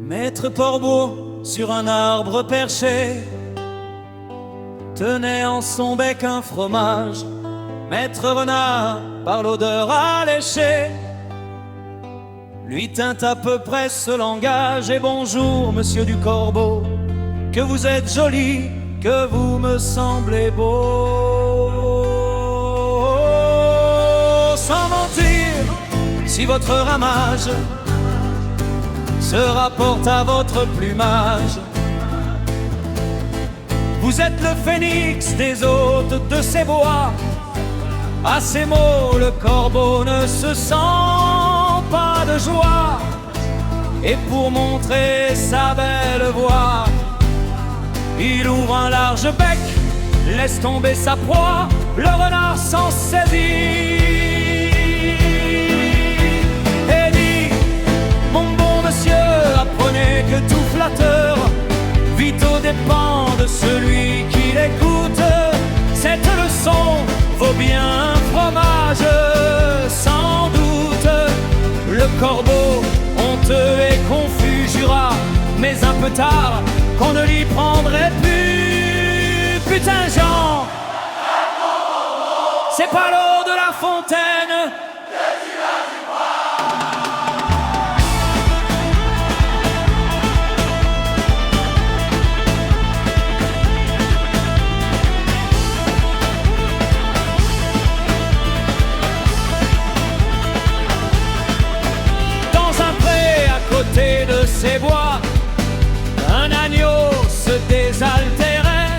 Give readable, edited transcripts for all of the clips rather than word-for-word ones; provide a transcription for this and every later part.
Maître Corbeau, sur un arbre perché, tenait en son bec un fromage. Maître Renard, par l'odeur alléchée, lui tint à peu près ce langage. Et bonjour, monsieur du Corbeau, que vous êtes joli, que vous me semblez beau. Sans mentir, si votre ramage se rapporte à votre plumage, vous êtes le phénix des hôtes de ces bois. À ces mots, le corbeau ne se sent pas de joie, et pour montrer sa belle voix, il ouvre un large bec, laisse tomber sa proie. Le renard s'en saisit et dit: mon bon monsieur, apprenez que tout flatteur vit aux dépens de celui qui l'écoute. Cette leçon vaut bien un fromage, sans doute. Le corbeau, honteux et confus, jura, mais un peu tard, qu'on ne l'y prendrait plus. Putain Jean, c'est pas l'eau de la fontaine que tu vas du côté de ces bois, un agneau se désaltérait.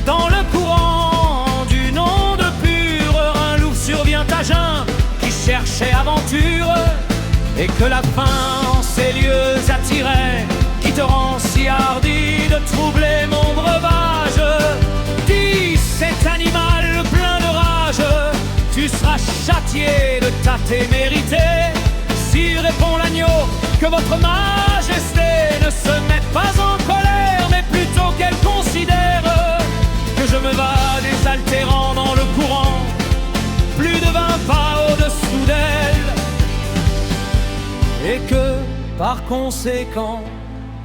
Dans le courant du nom de Pur, un loup survient à jeun qui cherchait aventure, et que la faim en ces lieux attirait. Qui te rend si hardi de troubler mon breuvage? Dis, cet animal plein de rage, tu seras châtié de ta témérité. Si, répond l'agneau, que votre majesté ne se mette pas en colère, mais plutôt qu'elle considère que je me vas désaltérant dans le courant, plus de 20 pas au-dessous d'elle, et que, par conséquent,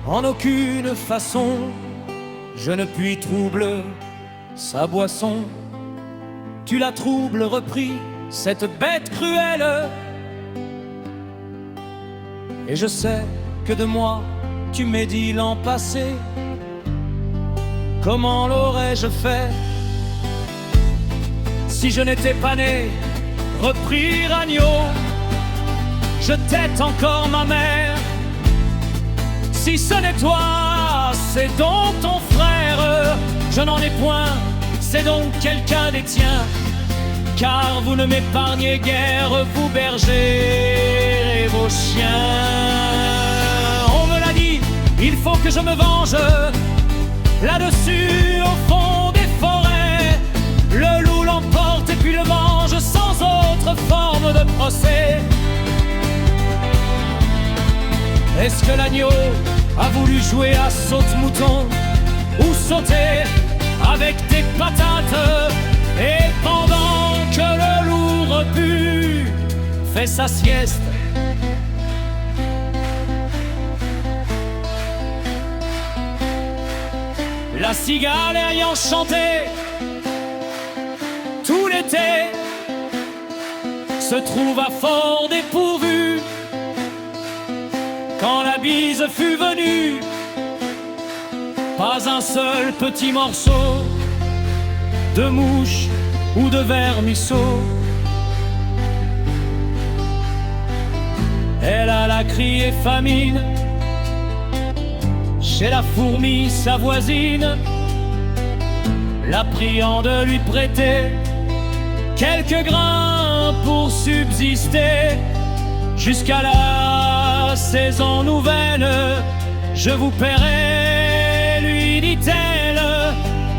en aucune façon, je ne puis troubler sa boisson. Tu la troubles, reprit cette bête cruelle, et je sais que de moi tu m'es dit l'an passé. Comment l'aurais-je fait si je n'étais pas né? Reprit Ragnaud, je tête encore ma mère. Si ce n'est toi, c'est donc ton frère. Je n'en ai point, c'est donc quelqu'un des tiens. Car vous ne m'épargnez guère, vous bergers et vos chiens. On me l'a dit, il faut que je me venge. Là-dessus, au fond des forêts, le loup l'emporte et puis le mange sans autre forme de procès. Est-ce que l'agneau a voulu jouer à saute-mouton ou sauter avec des patates? Et pendant que le loup repu fait sa sieste, la cigale ayant chanté tout l'été se trouva fort dépourvue quand la bise fut venue. Pas un seul petit morceau de mouche ou de vermisseau. Elle alla crier famine chez la fourmi sa voisine, la priant de lui prêter quelques grains pour subsister jusqu'à la saison nouvelle. Je vous paierai, lui dit-elle,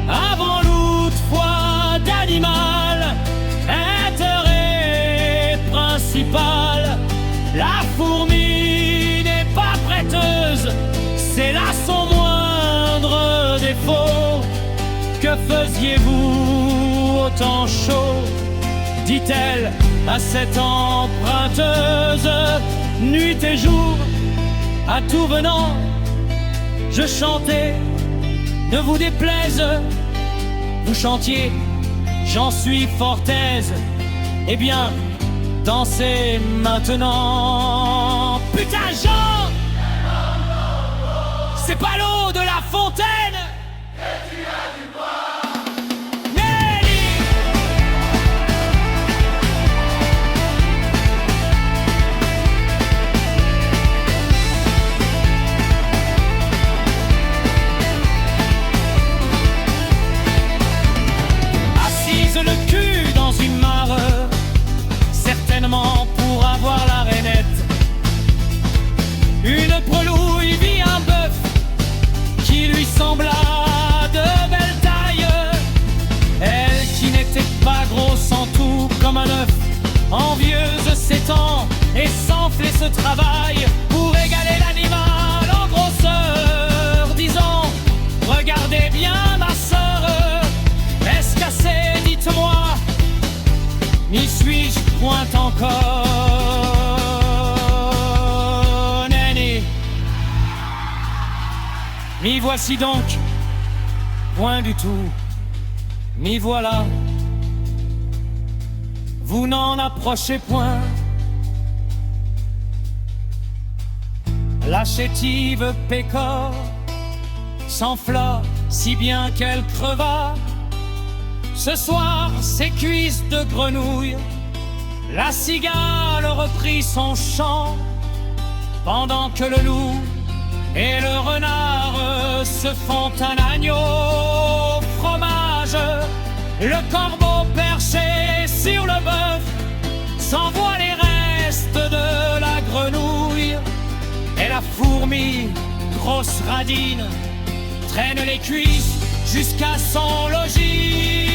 avant l'autre fois d'animal. Intérêt principal, la fourmi n'est pas prêteuse, c'est là son moindre défaut. Que faisiez-vous au temps chaud, dit-elle à cette emprunteuse, nuit et jour, À tout venant, je chantais, ne vous déplaise, vous chantiez, j'en suis fort aise. Eh bien, dansez maintenant. Putain, Jean, c'est pas l'eau de la fontaine que tu as dû boire. Nelly, assise le cul dans une mare, certainement pour avoir la rainette. Une prelouille vit un bœuf qui lui sembla de belle taille. Elle qui n'était pas grosse en tout comme un œuf, envieuse s'étend et s'enflait ce travail pour égaler l'animal en grosseur, disant: regardez bien ma sœur, est-ce qu'assez, dites-moi, n'y suis-je point encore? Nenny, m'y voici donc, point du tout, m'y voilà. Vous n'en approchez point. La chétive pécore s'enfla si bien qu'elle creva. Ce soir, ses cuisses de grenouille, la cigale reprit son chant, pendant que le loup et le renard se font un agneau au fromage. Le corbeau perché sur le bœuf s'envoie les restes de la grenouille, et la fourmi, grosse radine, traîne les cuisses jusqu'à son logis.